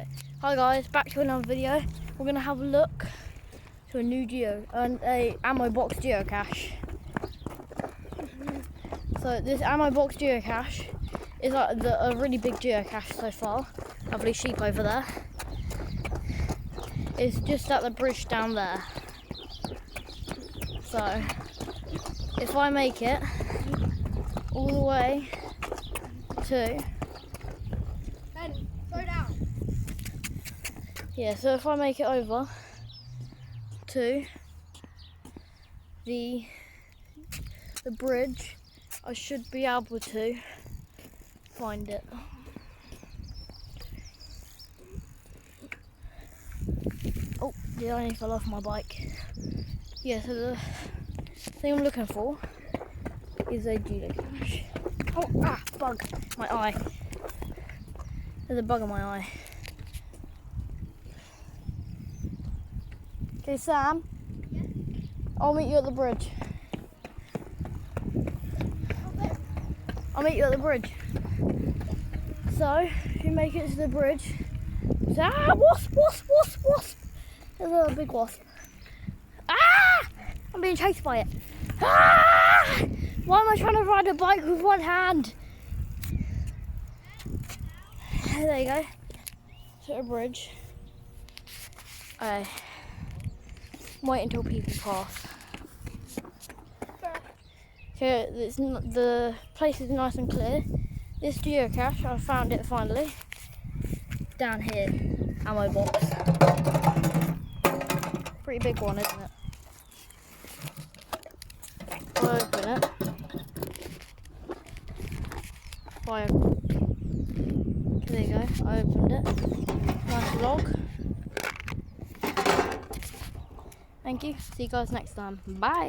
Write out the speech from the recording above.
Right. Hi guys, back to another video. We're gonna have a look to a new ammo box geocache. So this ammo box geocache is like a really big geocache so far. Lovely sheep over there. It's just at the bridge down there. So if I make it all the way to slow down. Yeah, so if I make it over to the bridge, I should be able to find it. Oh, did I nearly fell off my bike? Yeah, so the thing I'm looking for is a geocache. Oh, bug! My eye. There's a bug in my eye. Okay, Sam. Yeah? I'll meet you at the bridge. I'll meet you at the bridge. So, if you make it to the bridge, say, wasp! There's a big wasp. I'm being chased by it. Why am I trying to ride a bike with one hand? There you go. To a bridge. Wait until people pass. Okay, the place is nice and clear. This geocache, I found it finally. Down here, ammo box. Pretty big one, isn't it? I'll open it. There you go, I opened it. Nice log. Thank you. See you guys next time. Bye.